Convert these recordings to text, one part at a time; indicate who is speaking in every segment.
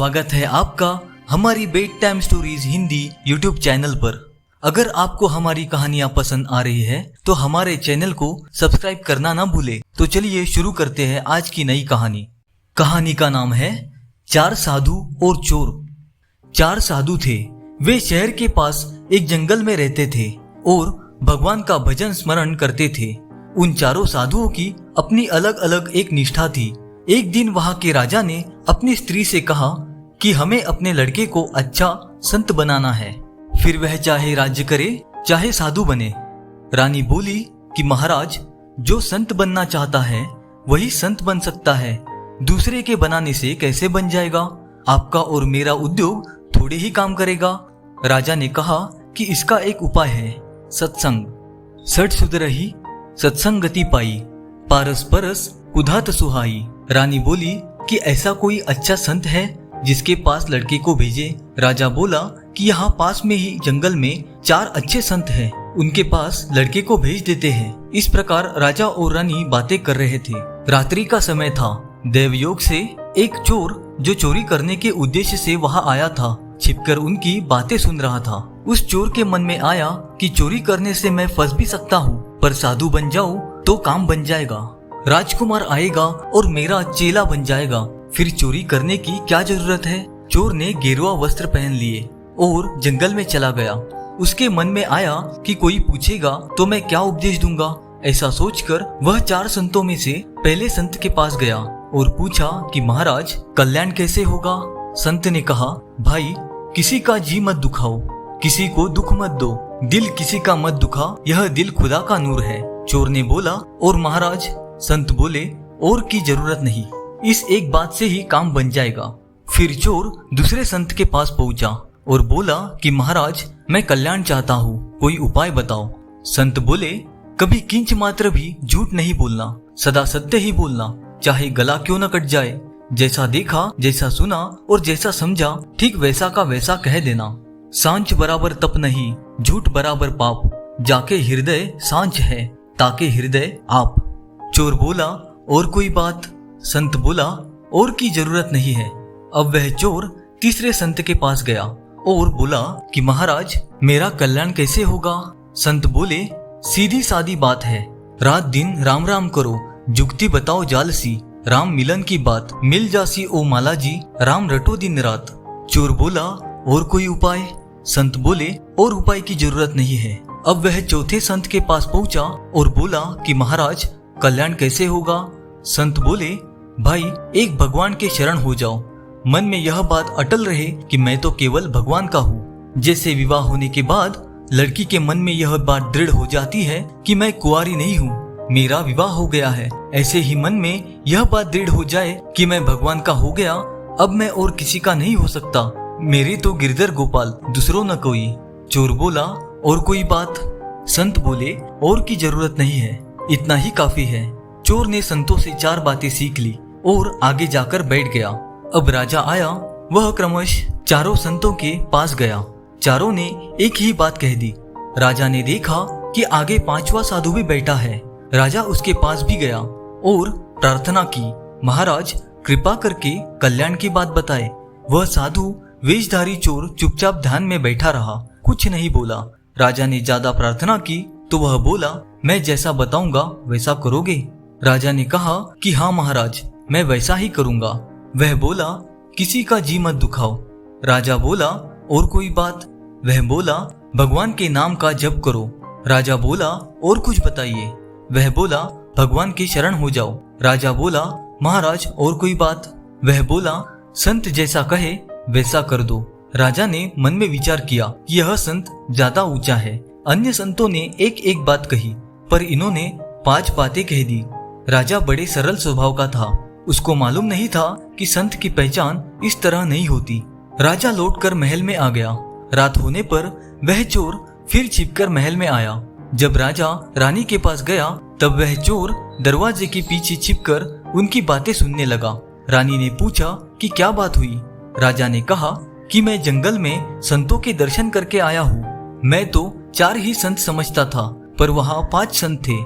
Speaker 1: स्वागत है आपका हमारी bed time stories Hindi YouTube channel पर। अगर आपको हमारी कहानियाँ पसंद आ रही है तो हमारे चैनल को सब्सक्राइब करना ना भूले। तो चलिए शुरू करते हैं आज की नई कहानी। कहानी का नाम है चार साधु और चोर। चार साधु थे। वे शहर के पास एक जंगल में रहते थे और भगवान का भजन स्मरण करते थे। उन चारों साधुओं की अपनी अलग अलग एक निष्ठा थी। एक दिन वहां के राजा ने अपनी स्त्री से कहा कि हमें अपने लड़के को अच्छा संत बनाना है, फिर वह चाहे राज्य करे चाहे साधु बने। रानी बोली कि महाराज, जो संत बनना चाहता है वही संत बन सकता है, दूसरे के बनाने से कैसे बन जाएगा? आपका और मेरा उद्योग थोड़े ही काम करेगा। राजा ने कहा कि इसका एक उपाय है, सत्संग। सठ सुधरही सत्संगति पाई, पारस परस कुधात सुहाई। रानी बोली कि ऐसा कोई अच्छा संत है जिसके पास लड़के को भेजे? राजा बोला कि यहाँ पास में ही जंगल में चार अच्छे संत हैं, उनके पास लड़के को भेज देते हैं। इस प्रकार राजा और रानी बातें कर रहे थे। रात्रि का समय था। देवयोग से एक चोर जो चोरी करने के उद्देश्य से वहाँ आया था, छिपकर उनकी बातें सुन रहा था। उस चोर के मन में आया कि चोरी करने से मैं फंस भी सकता हूँ, पर साधु बन जाऊं तो काम बन जाएगा। राजकुमार आएगा और मेरा चेला बन जाएगा, फिर चोरी करने की क्या जरूरत है। चोर ने गेरुआ वस्त्र पहन लिए और जंगल में चला गया। उसके मन में आया कि कोई पूछेगा तो मैं क्या उपदेश दूंगा। ऐसा सोचकर वह चार संतों में से पहले संत के पास गया और पूछा कि महाराज, कल्याण कैसे होगा? संत ने कहा, भाई, किसी का जी मत दुखाओ, किसी को दुख मत दो, दिल किसी का मत दुखा, यह दिल खुदा का नूर है। चोर ने बोला, और महाराज? संत बोले, और की जरूरत नहीं, इस एक बात से ही काम बन जाएगा। फिर चोर दूसरे संत के पास पहुंचा और बोला कि महाराज, मैं कल्याण चाहता हूँ, कोई उपाय बताओ। संत बोले, कभी किंच मात्र भी झूठ नहीं बोलना, सदा सत्य ही बोलना, चाहे गला क्यों न कट जाए। जैसा देखा, जैसा सुना और जैसा समझा, ठीक वैसा का वैसा कह देना। सांच बराबर तप नहीं, झूठ बराबर पाप, जाके हृदय सांच है, ताके हृदय आप। चोर बोला, और कोई बात? संत बोला, और की जरूरत नहीं है। अब वह चोर तीसरे संत के पास गया और बोला कि महाराज, मेरा कल्याण कैसे होगा? संत बोले, सीधी सादी बात है, रात दिन राम राम करो, जुगती बताओ जालसी, राम मिलन की बात मिल जासी ओ माला जी, राम रटो दिन रात। चोर बोला, और कोई उपाय? संत बोले, और उपाय की जरूरत नहीं है। अब वह चौथे संत के पास पहुंचा और बोला कि महाराज, कल्याण कैसे होगा? संत बोले, भाई, एक भगवान के शरण हो जाओ, मन में यह बात अटल रहे कि मैं तो केवल भगवान का हूँ। जैसे विवाह होने के बाद लड़की के मन में यह बात दृढ़ हो जाती है कि मैं कुंवारी नहीं हूँ, मेरा विवाह हो गया है, ऐसे ही मन में यह बात दृढ़ हो जाए कि मैं भगवान का हो गया, अब मैं और किसी का नहीं हो सकता, मेरे तो गिरधर गोपाल, दूसरों न कोई। चोर बोला, और कोई बात? संत बोले, और की जरूरत नहीं है, इतना ही काफी है। चोर ने संतों से चार बातें सीख ली और आगे जाकर बैठ गया। अब राजा आया, वह क्रमश चारों संतों के पास गया। चारों ने एक ही बात कह दी। राजा ने देखा कि आगे पांचवा साधु भी बैठा है। राजा उसके पास भी गया और प्रार्थना की, महाराज, कृपा करके कल्याण की बात बताए। वह साधु वेशधारी चोर चुपचाप ध्यान में बैठा रहा, कुछ नहीं बोला। राजा ने ज्यादा प्रार्थना की तो वह बोला, मैं जैसा बताऊंगा वैसा करोगे? राजा ने कहा कि हाँ महाराज, मैं वैसा ही करूंगा। वह बोला, किसी का जी मत दुखाओ। राजा बोला, और कोई बात? वह बोला, भगवान के नाम का जप करो। राजा बोला, और कुछ बताइए? वह बोला, भगवान की शरण हो जाओ। राजा बोला, महाराज, और कोई बात? वह बोला, संत जैसा कहे वैसा कर दो। राजा ने मन में विचार किया, यह संत ज्यादा ऊंचा है। अन्य संतों ने एक एक बात कही, पर इन्होंने 5 बातें कह दी। राजा बड़े सरल स्वभाव का था, उसको मालूम नहीं था कि संत की पहचान इस तरह नहीं होती। राजा लौटकर महल में आ गया। रात होने पर वह चोर फिर छिपकर महल में आया। जब राजा रानी के पास गया तब वह चोर दरवाजे के पीछे छिपकर उनकी बातें सुनने लगा। रानी ने पूछा कि क्या बात हुई? राजा ने कहा कि मैं जंगल में संतों के दर्शन करके आया हूँ। मैं तो 4 ही संत समझता था, पर वहाँ 5 संत थे।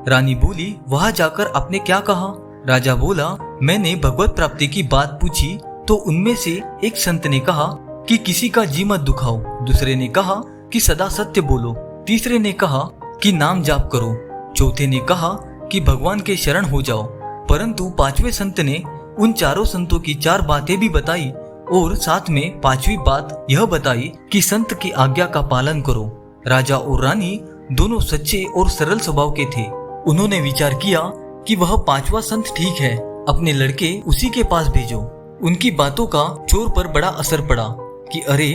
Speaker 1: रानी बोली, वहाँ जाकर आपने क्या कहा? राजा बोला, मैंने भगवत प्राप्ति की बात पूछी तो उनमें से एक संत ने कहा कि किसी का जी मत दुखाओ, दूसरे ने कहा कि सदा सत्य बोलो, तीसरे ने कहा कि नाम जाप करो, चौथे ने कहा कि भगवान के शरण हो जाओ। परंतु पांचवें संत ने उन चारों संतों की चार बातें भी बताई और साथ में पांचवी बात यह बताई कि संत की आज्ञा का पालन करो। राजा और रानी दोनों सच्चे और सरल स्वभाव के थे। उन्होंने विचार किया कि वह पांचवा संत ठीक है, अपने लड़के उसी के पास भेजो। उनकी बातों का चोर पर बड़ा असर पड़ा कि अरे,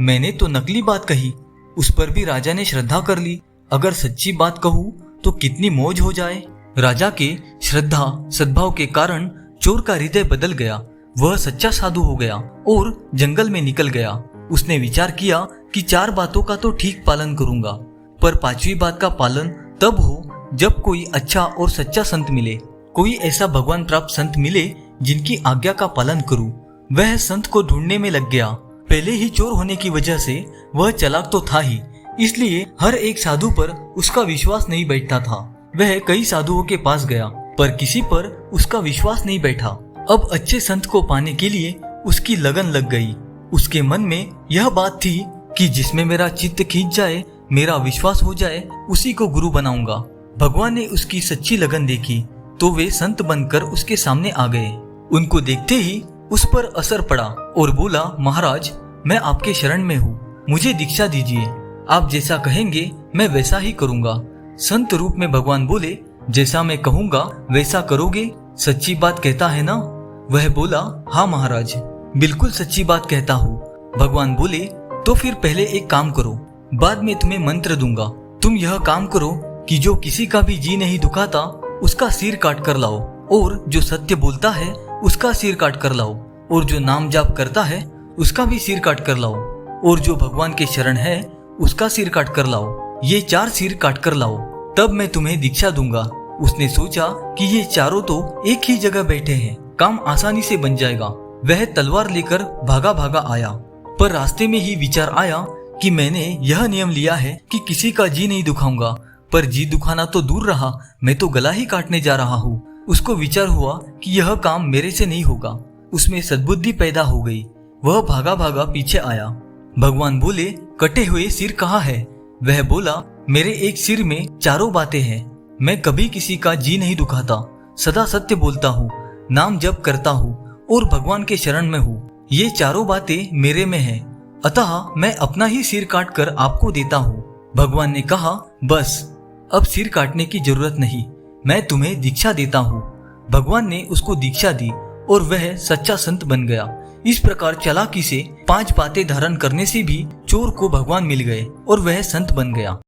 Speaker 1: मैंने तो नकली बात कही, उस पर भी राजा ने श्रद्धा कर ली। अगर सच्ची बात कहूँ तो कितनी मौज हो जाए। राजा के श्रद्धा सद्भाव के कारण चोर का हृदय बदल गया। वह सच्चा साधु हो गया और जंगल में निकल गया। उसने विचार किया कि चार बातों का तो ठीक पालन करूंगा, पर पांचवी बात का पालन तब हो जब कोई अच्छा और सच्चा संत मिले, कोई ऐसा भगवान प्राप्त संत मिले जिनकी आज्ञा का पालन करूं। वह संत को ढूंढने में लग गया। पहले ही चोर होने की वजह से वह चालाक तो था ही, इसलिए हर एक साधु पर उसका विश्वास नहीं बैठता था। वह कई साधुओं के पास गया पर किसी पर उसका विश्वास नहीं बैठा। अब अच्छे संत को पाने के लिए उसकी लगन लग गई। उसके मन में यह बात थी कि जिसमें मेरा चित्त खींच जाए, मेरा विश्वास हो जाए, उसी को गुरु बनाऊंगा। भगवान ने उसकी सच्ची लगन देखी तो वे संत बनकर उसके सामने आ गए। उनको देखते ही उस पर असर पड़ा और बोला, महाराज, मैं आपके शरण में हूँ, मुझे दीक्षा दीजिए। आप जैसा कहेंगे मैं वैसा ही करूँगा। संत रूप में भगवान बोले, जैसा मैं कहूँगा वैसा करोगे? सच्ची बात कहता है ना? वह बोला, हाँ महाराज, बिल्कुल सच्ची बात कहता हूँ। भगवान बोले, तो फिर पहले एक काम करो, बाद में तुम्हें मंत्र दूंगा। तुम यह काम करो कि जो किसी का भी जी नहीं दुखाता उसका सिर काट कर लाओ, और जो सत्य बोलता है उसका सिर काट कर लाओ, और जो नाम जाप करता है उसका भी सिर काट कर लाओ, और जो भगवान के शरण है उसका सिर काट कर लाओ। ये चार सिर काट कर लाओ, तब मैं तुम्हें दीक्षा दूंगा। उसने सोचा कि ये चारों तो एक ही जगह बैठे हैं, काम आसानी से बन जाएगा। वह तलवार लेकर भागा भागा आया, पर रास्ते में ही विचार आया कि मैंने यह नियम लिया है कि किसी का जी नहीं दुखाऊंगा, पर जी दुखाना तो दूर रहा, मैं तो गला ही काटने जा रहा हूँ। उसको विचार हुआ कि यह काम मेरे से नहीं होगा। उसमें सद्बुद्धि पैदा हो गई। वह भागा भागा पीछे आया। भगवान बोले, कटे हुए सिर कहाँ है? वह बोला, मेरे एक सिर में चारों बातें हैं। मैं कभी किसी का जी नहीं दुखाता, सदा सत्य बोलता हूँ, नाम जप करता हूँ और भगवान के शरण में हूँ। ये चारों बातें मेरे में हैं, अतः मैं अपना ही सिर काट कर आपको देता हूँ। भगवान ने कहा, बस अब सिर काटने की जरूरत नहीं, मैं तुम्हें दीक्षा देता हूँ। भगवान ने उसको दीक्षा दी और वह सच्चा संत बन गया। इस प्रकार चालाकी से 5 बातें धारण करने से भी चोर को भगवान मिल गए और वह संत बन गया।